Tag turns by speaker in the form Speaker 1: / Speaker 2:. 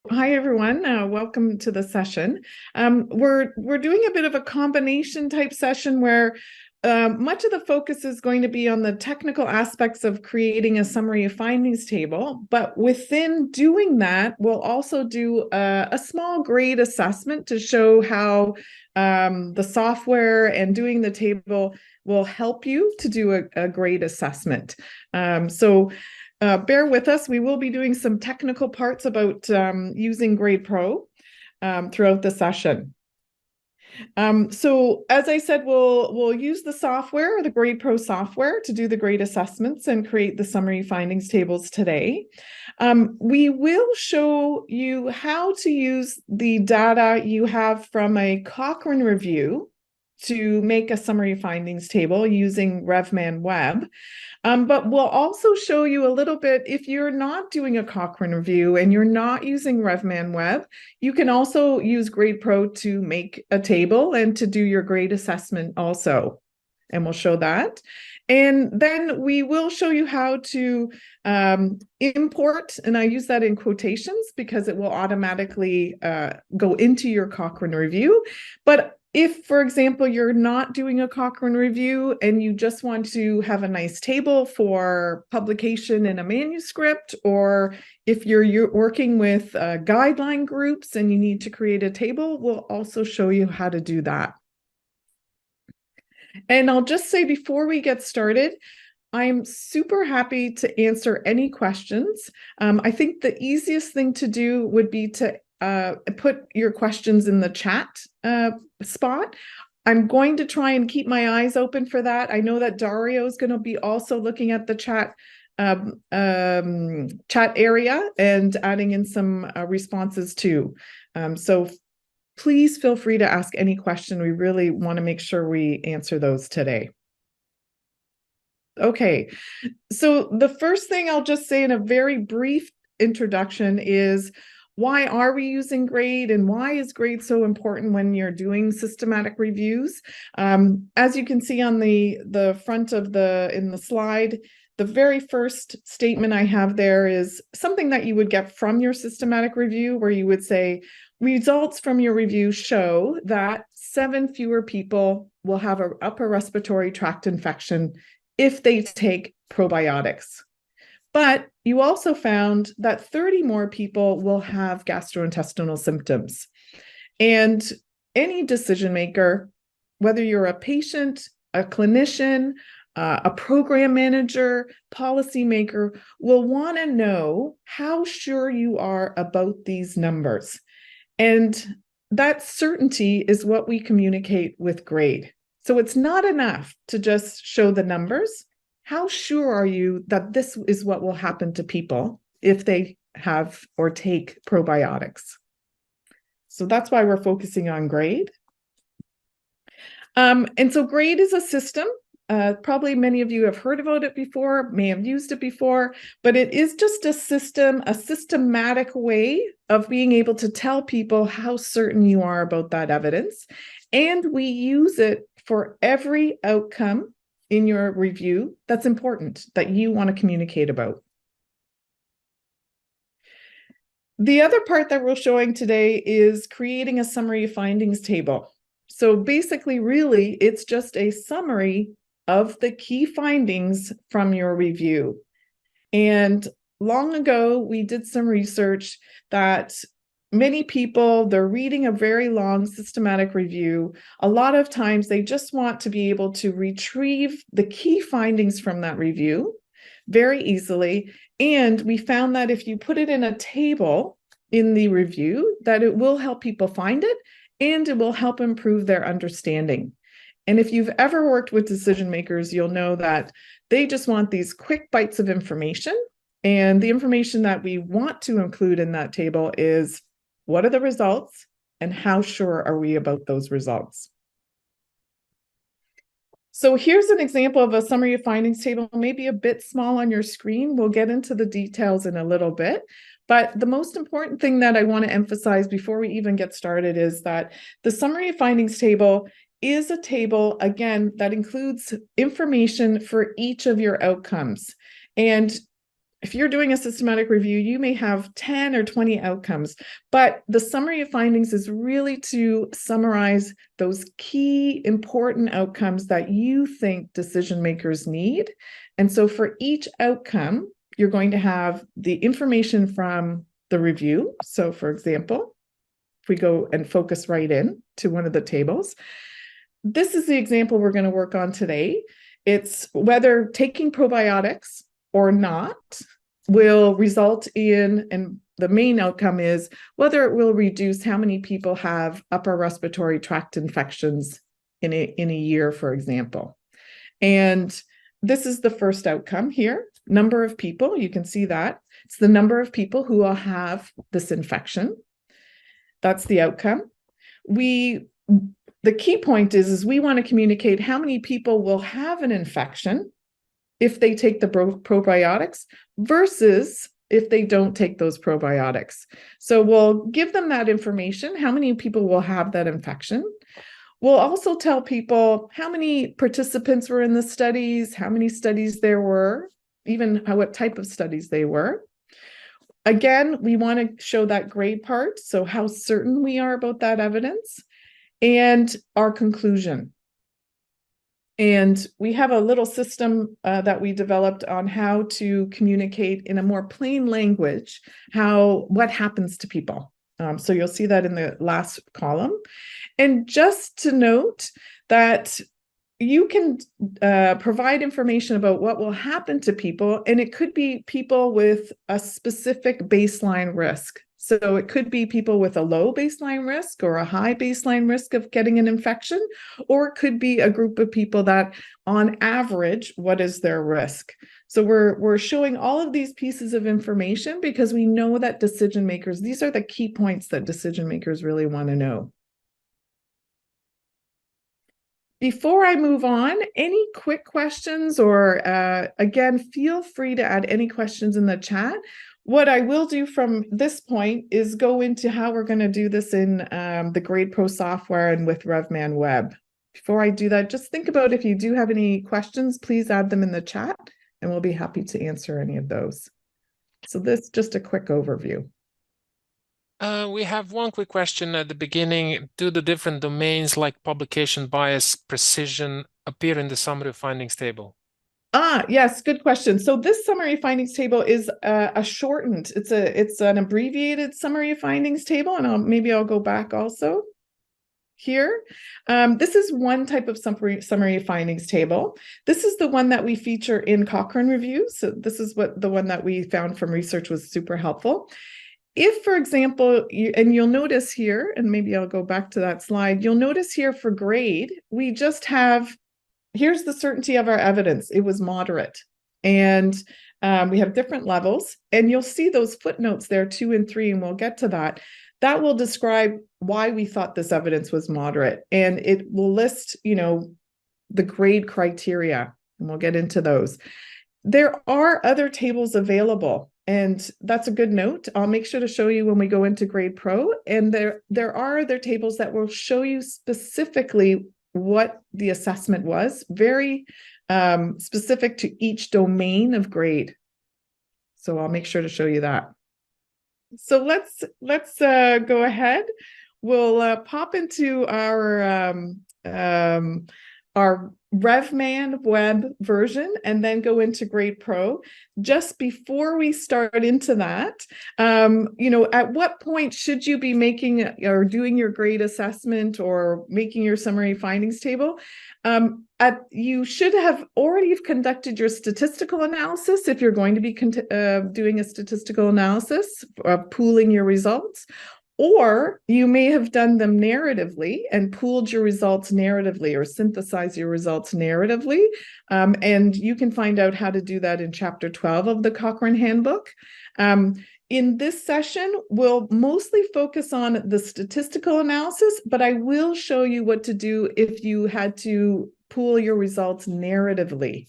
Speaker 1: Hi, everyone. Welcome to the session. We're doing a bit of a combination type session where much of the focus is going to be on the technical aspects of creating a summary of findings table. But within doing that, we'll also do a small grade assessment to show how the software and doing the table will help you to do a grade assessment. Bear with us. We will be doing some technical parts about using GRADEpro throughout the session. So as I said, we'll use the software, the GRADEpro software, to do the grade assessments and create the summary findings tables today. We will show you how to use the data you have from a Cochrane review to make a summary findings table using RevMan Web. But we'll also show you a little bit, if you're not doing a Cochrane review and you're not using RevMan Web, you can also use GRADEpro to make a table and to do your grade assessment also. And we'll show that. And then we will show you how to import, and I use that in quotations because it will automatically go into your Cochrane review. But if, for example, you're not doing a Cochrane review and you just want to have a nice table for publication in a manuscript, or if you're working with guideline groups and you need to create a table, we'll also show you how to do that. And I'll just say before we get started, I'm super happy to answer any questions. I think the easiest thing to do would be to put your questions in the chat spot. I'm going to try and keep my eyes open for that. I know that Dario is going to be also looking at the chat area and adding in some responses too. So please feel free to ask any question. We really want to make sure we answer those today. Okay, so the first thing I'll just say in a very brief introduction is, why are we using grade and why is grade so important when you're doing systematic reviews? As you can see on the front of in the slide, the very first statement I have there is something that you would get from your systematic review, where you would say, results from your review show that 7 fewer people will have an upper respiratory tract infection if they take probiotics. But you also found that 30 more people will have gastrointestinal symptoms. And any decision maker, whether you're a patient, a clinician, a program manager, policymaker, will want to know how sure you are about these numbers. And that certainty is what we communicate with grade. So it's not enough to just show the numbers. How sure are you that this is what will happen to people if they have or take probiotics? So that's why we're focusing on grade. And so grade is a system. Probably many of you have heard about it before, may have used it before, but it is just a system, a systematic way of being able to tell people how certain you are about that evidence. And we use it for every outcome in your review that's important, that you want to communicate about. The other part that we're showing today is creating a summary findings table. So basically, really, it's just a summary of the key findings from your review. And long ago, we did some research that many people, they're reading a very long systematic review. A lot of times they just want to be able to retrieve the key findings from that review very easily. And we found that if you put it in a table in the review, that it will help people find it and it will help improve their understanding. And if you've ever worked with decision makers, you'll know that they just want these quick bites of information. And the information that we want to include in that table is, what are the results and how sure are we about those results? So here's an example of a summary of findings table, maybe a bit small on your screen. We'll get into the details in a little bit. But the most important thing that I want to emphasize before we even get started is that the summary of findings table is a table, again, that includes information for each of your outcomes. And if you're doing a systematic review, you may have 10 or 20 outcomes, but the summary of findings is really to summarize those key important outcomes that you think decision makers need. And so for each outcome, you're going to have the information from the review. So for example, if we go and focus right in to one of the tables, this is the example we're going to work on today. It's whether taking probiotics or not will result in, and the main outcome is whether it will reduce how many people have upper respiratory tract infections in a year, for example. And this is the first outcome here. Number of people, you can see that. It's the number of people who will have this infection. That's the outcome. The key point is we want to communicate how many people will have an infection if they take the probiotics versus if they don't take those probiotics. So we'll give them that information, how many people will have that infection. We'll also tell people how many participants were in the studies, how many studies there were, even what type of studies they were. Again, we want to show that grade part, so how certain we are about that evidence, and our conclusion. And we have a little system that we developed on how to communicate in a more plain language what happens to people. So you'll see that in the last column. And just to note that you can provide information about what will happen to people, and it could be people with a specific baseline risk. So it could be people with a low baseline risk or a high baseline risk of getting an infection, or it could be a group of people that, on average, what is their risk? So we're showing all of these pieces of information because we know that decision makers, these are the key points that decision makers really want to know. Before I move on, any quick questions, or again, feel free to add any questions in the chat. What I will do from this point is go into how we're going to do this in the GRADEpro software and with RevMan Web. Before I do that, just think about if you do have any questions, please add them in the chat and we'll be happy to answer any of those. So this is just a quick overview.
Speaker 2: We have one quick question at the beginning. Do the different domains like publication bias, precision appear in the summary findings table?
Speaker 1: Yes, good question. So this summary findings table is a shortened, it's an abbreviated summary findings table, and maybe I'll go back also here. This is one type of summary findings table. This is the one that we feature in Cochrane reviews. So this is the one that we found from research was super helpful. If, for example, and you'll notice here, and maybe I'll go back to that slide, you'll notice here for grade, we just have, here's the certainty of our evidence. It was moderate. And we have different levels. And you'll see those footnotes there, 2 and 3, and we'll get to that. That will describe why we thought this evidence was moderate. And it will list, the grade criteria, and we'll get into those. There are other tables available, and that's a good note. I'll make sure to show you when we go into GRADEpro. And there are other tables that will show you specifically what the assessment was, very specific to each domain of grade. So I'll make sure to show you that. So let's go ahead. We'll pop into our RevMan Web version and then go into GRADEpro. Just before we start into that, at what point should you be making or doing your grade assessment or making your summary findings table? You should have already conducted your statistical analysis if you're going to be doing a statistical analysis, pooling your results. Or you may have done them narratively and pooled your results narratively or synthesized your results narratively. And you can find out how to do that in Chapter 12 of the Cochrane Handbook. In this session, we'll mostly focus on the statistical analysis, but I will show you what to do if you had to pool your results narratively.